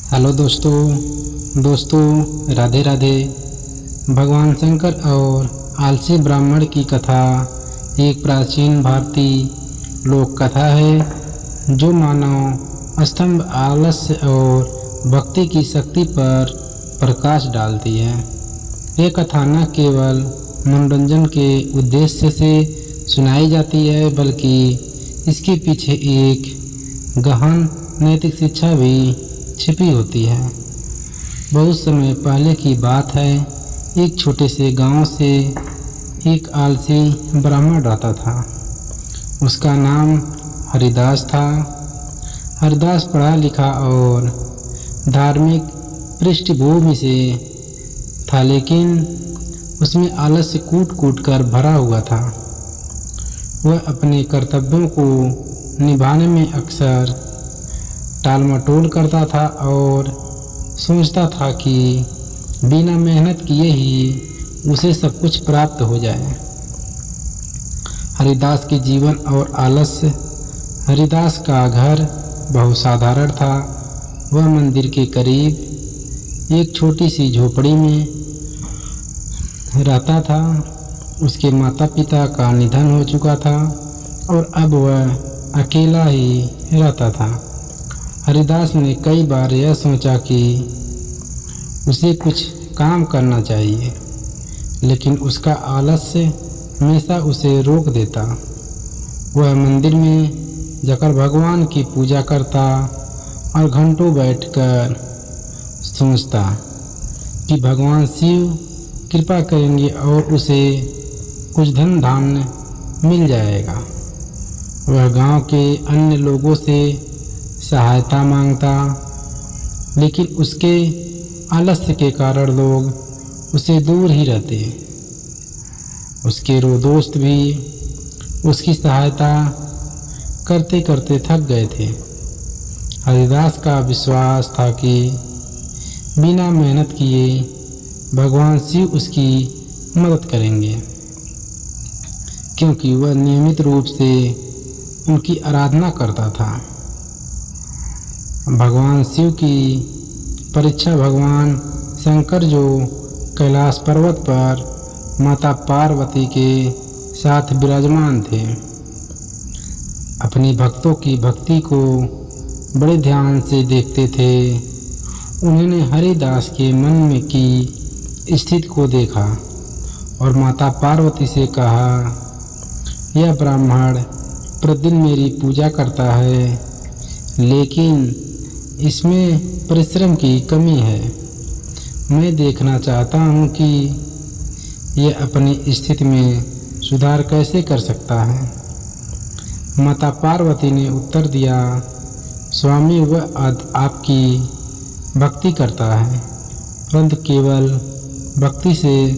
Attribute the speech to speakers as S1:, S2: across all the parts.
S1: Hello दोस्तों राधे राधे। भगवान शंकर और आलसी ब्राह्मण की कथा एक प्राचीन भारतीय लोक कथा है जो मानव स्तंभ आलस्य और भक्ति की शक्ति पर प्रकाश डालती है। ये कथा न केवल मनोरंजन के उद्देश्य से सुनाई जाती है बल्कि इसके पीछे एक गहन नैतिक शिक्षा भी छिपी होती है। बहुत समय पहले की बात है, एक छोटे से गांव से एक आलसी ब्राह्मण रहता था। उसका नाम हरिदास था। हरिदास पढ़ा लिखा और धार्मिक पृष्ठभूमि से था, लेकिन उसमें आलस्य कूट कूट कर भरा हुआ था। वह अपने कर्तव्यों को निभाने में अक्सर टाल मटोल करता था और सोचता था कि बिना मेहनत किए ही उसे सब कुछ प्राप्त हो जाए। हरिदास के जीवन और आलस्य। हरिदास का घर बहुत साधारण था। वह मंदिर के करीब एक छोटी सी झोपड़ी में रहता था। उसके माता पिता का निधन हो चुका था और अब वह अकेला ही रहता था। हरिदास ने कई बार यह सोचा कि उसे कुछ काम करना चाहिए, लेकिन उसका आलस्य हमेशा उसे रोक देता। वह मंदिर में जाकर भगवान की पूजा करता और घंटों बैठकर सोचता कि भगवान शिव कृपा करेंगे और उसे कुछ धन धान्य मिल जाएगा। वह गांव के अन्य लोगों से सहायता मांगता, लेकिन उसके आलस्य के कारण लोग उसे दूर ही रहते। उसके दोस्त भी उसकी सहायता करते करते थक गए थे। हरिदास का विश्वास था कि बिना मेहनत किए भगवान शिव उसकी मदद करेंगे, क्योंकि वह नियमित रूप से उनकी आराधना करता था। भगवान शिव की परीक्षा भगवान शंकर जो कैलाश पर्वत पर माता पार्वती के साथ विराजमान थे, अपनी भक्तों की भक्ति को बड़े ध्यान से देखते थे। उन्होंने हरिदास के मन में की स्थिति को देखा और माता पार्वती से कहा, यह ब्राह्मण प्रतिदिन मेरी पूजा करता है, लेकिन इसमें परिश्रम की कमी है। मैं देखना चाहता हूँ कि यह अपनी स्थिति में सुधार कैसे कर सकता है। माता पार्वती ने उत्तर दिया, स्वामी, वह आपकी भक्ति करता है, परंतु केवल भक्ति से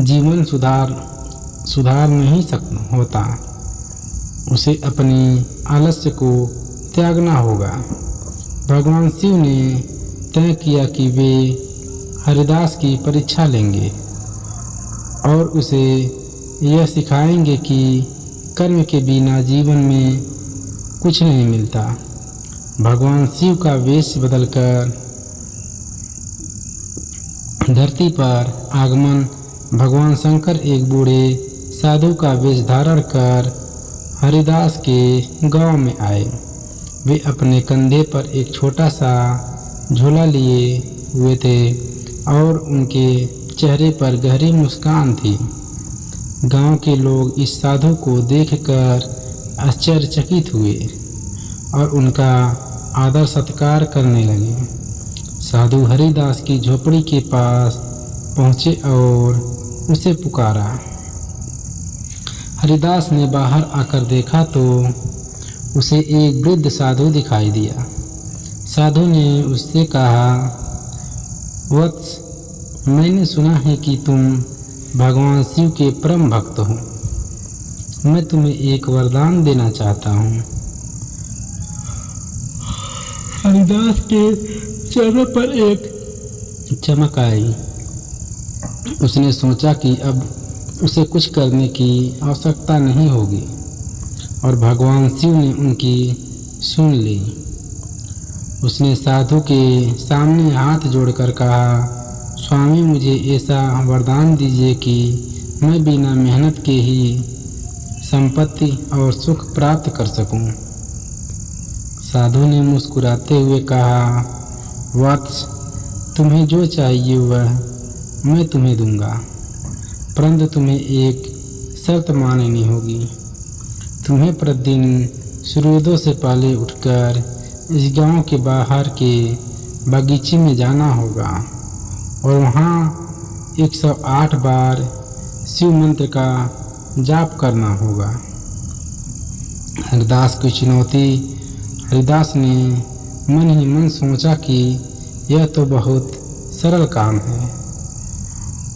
S1: जीवन सुधार नहीं होता। उसे अपनी आलस्य को त्यागना होगा। भगवान शिव ने तय किया कि वे हरिदास की परीक्षा लेंगे और उसे यह सिखाएंगे कि कर्म के बिना जीवन में कुछ नहीं मिलता। भगवान शिव का वेश बदलकर धरती पर आगमन। भगवान शंकर एक बूढ़े साधु का वेश धारण कर हरिदास के गांव में आए। वे अपने कंधे पर एक छोटा सा झोला लिए हुए थे और उनके चेहरे पर गहरी मुस्कान थी। गांव के लोग इस साधु को देखकर आश्चर्यचकित हुए और उनका आदर सत्कार करने लगे। साधु हरिदास की झोपड़ी के पास पहुँचे और उसे पुकारा। हरिदास ने बाहर आकर देखा तो उसे एक वृद्ध साधु दिखाई दिया। साधु ने उससे कहा, वत्स, मैंने सुना है कि तुम भगवान शिव के परम भक्त हो। मैं तुम्हें एक वरदान देना चाहता हूँ। हरिदास के चेहरे पर एक चमक आई। उसने सोचा कि अब उसे कुछ करने की आवश्यकता नहीं होगी और भगवान शिव ने उनकी सुन ली। उसने साधु के सामने हाथ जोड़कर कहा, स्वामी मुझे ऐसा वरदान दीजिए कि मैं बिना मेहनत के ही संपत्ति और सुख प्राप्त कर सकूं। साधु ने मुस्कुराते हुए कहा, वत्स, तुम्हें जो चाहिए वह मैं तुम्हें दूंगा, परंतु तुम्हें एक शर्त माननी होगी। तुम्हें प्रतिदिन सूर्योदय से पहले उठकर इस गांव के बाहर के बगीचे में जाना होगा और वहाँ 108 बार शिव मंत्र का जाप करना होगा। हरिदास की चुनौती। हरिदास ने मन ही मन सोचा कि यह तो बहुत सरल काम है।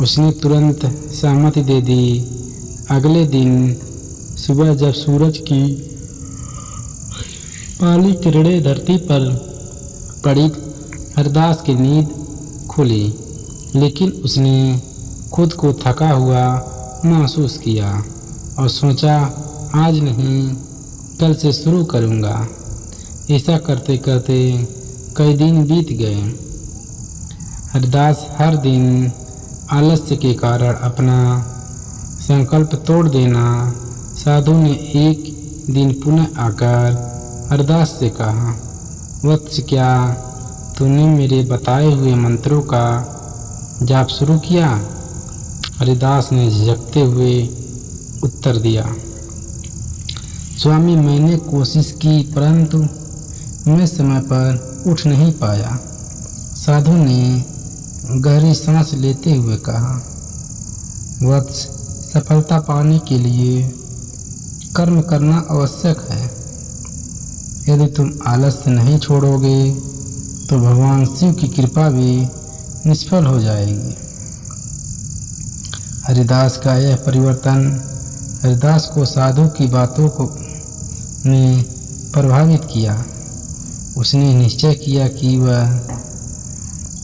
S1: उसने तुरंत सहमति दे दी। अगले दिन सुबह जब सूरज की पहली किरणें धरती पर पड़ी, हरिदास की नींद खुली, लेकिन उसने खुद को थका हुआ महसूस किया और सोचा, आज नहीं कल से शुरू करूँगा। ऐसा करते करते कई दिन बीत गए। हरिदास हर दिन आलस्य के कारण अपना संकल्प तोड़ देना। साधु ने एक दिन पुनः आकर हरिदास से कहा, वत्स, क्या तूने मेरे बताए हुए मंत्रों का जाप शुरू किया? हरिदास ने झिझकते हुए उत्तर दिया, स्वामी, मैंने कोशिश की, परंतु मैं समय पर उठ नहीं पाया। साधु ने गहरी सांस लेते हुए कहा, वत्स, सफलता पाने के लिए कर्म करना आवश्यक है। यदि तुम आलस्य नहीं छोड़ोगे तो भगवान शिव की कृपा भी निष्फल हो जाएगी। हरिदास का यह परिवर्तन हरिदास को साधु की बातों को ने प्रभावित किया। उसने निश्चय किया कि वह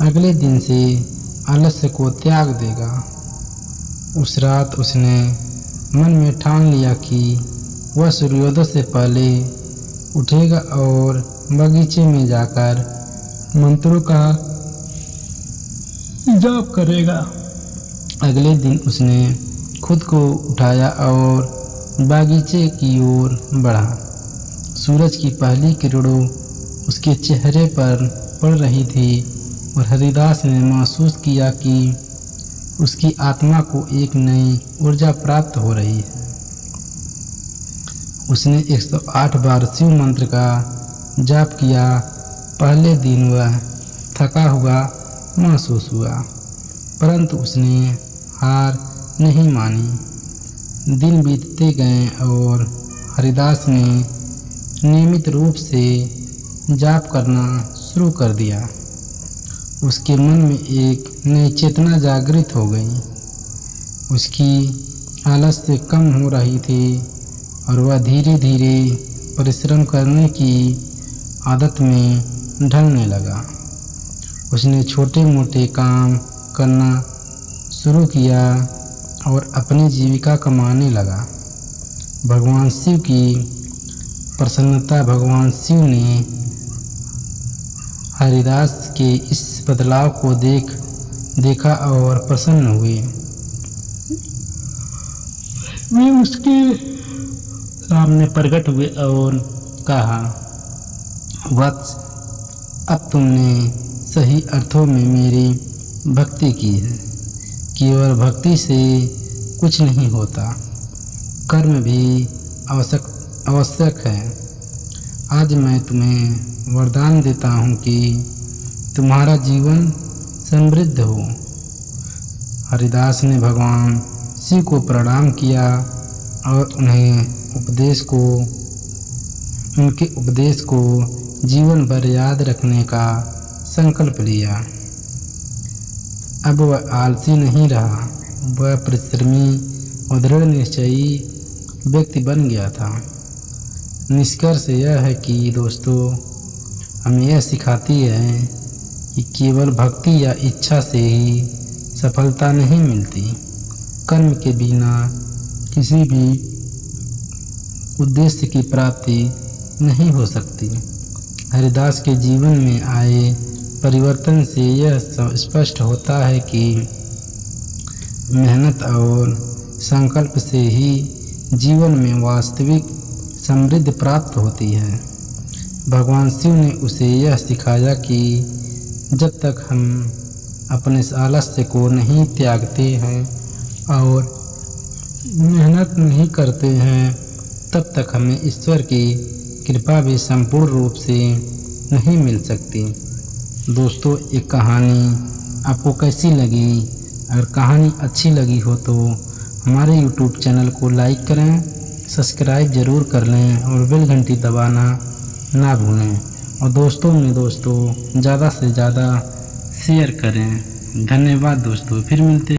S1: अगले दिन से आलस्य को त्याग देगा। उस रात उसने मन में ठान लिया कि वह सूर्योदय से पहले उठेगा और बगीचे में जाकर मंत्रों का जाप करेगा। अगले दिन उसने खुद को उठाया और बागीचे की ओर बढ़ा। सूरज की पहली किरणें उसके चेहरे पर पड़ रही थी और हरिदास ने महसूस किया कि उसकी आत्मा को एक नई ऊर्जा प्राप्त हो रही है। उसने 108 बार शिव मंत्र का जाप किया। पहले दिन वह थका हुआ महसूस हुआ, परंतु उसने हार नहीं मानी। दिन बीतते गए और हरिदास ने नियमित रूप से जाप करना शुरू कर दिया। उसके मन में एक नई चेतना जागृत हो गई। उसकी आलस्य कम हो रही थी और वह धीरे धीरे परिश्रम करने की आदत में ढलने लगा। उसने छोटे मोटे काम करना शुरू किया और अपनी जीविका कमाने लगा। भगवान शिव की प्रसन्नता। भगवान शिव ने हरिदास के इस बदलाव को देखा और प्रसन्न हुए। वे उसके सामने प्रकट हुए और कहा, वत्स, अब तुमने सही अर्थों में मेरी भक्ति की है। केवल भक्ति से कुछ नहीं होता, कर्म भी आवश्यक है। आज मैं तुम्हें वरदान देता हूँ कि तुम्हारा जीवन समृद्ध हो। हरिदास ने भगवान शिव को प्रणाम किया और उनके उपदेश को जीवन भर याद रखने का संकल्प लिया। अब वह आलसी नहीं रहा, वह परिश्रमी और दृढ़ निश्चयी व्यक्ति बन गया था। निष्कर्ष यह है कि दोस्तों, हमें यह सिखाती है कि केवल भक्ति या इच्छा से ही सफलता नहीं मिलती। कर्म के बिना किसी भी उद्देश्य की प्राप्ति नहीं हो सकती। हरिदास के जीवन में आए परिवर्तन से यह स्पष्ट होता है कि मेहनत और संकल्प से ही जीवन में वास्तविक समृद्धि प्राप्त होती है। भगवान शिव ने उसे यह सिखाया कि जब तक हम अपने आलस्य को नहीं त्यागते हैं और मेहनत नहीं करते हैं, तब तक हमें ईश्वर की कृपा भी संपूर्ण रूप से नहीं मिल सकती। दोस्तों, एक कहानी आपको कैसी लगी? अगर कहानी अच्छी लगी हो तो हमारे YouTube चैनल को लाइक करें, सब्सक्राइब ज़रूर कर लें और बेल घंटी दबाना ना भूलें। और दोस्तों में ज़्यादा से ज़्यादा शेयर करें। धन्यवाद दोस्तों, फिर मिलते हैं।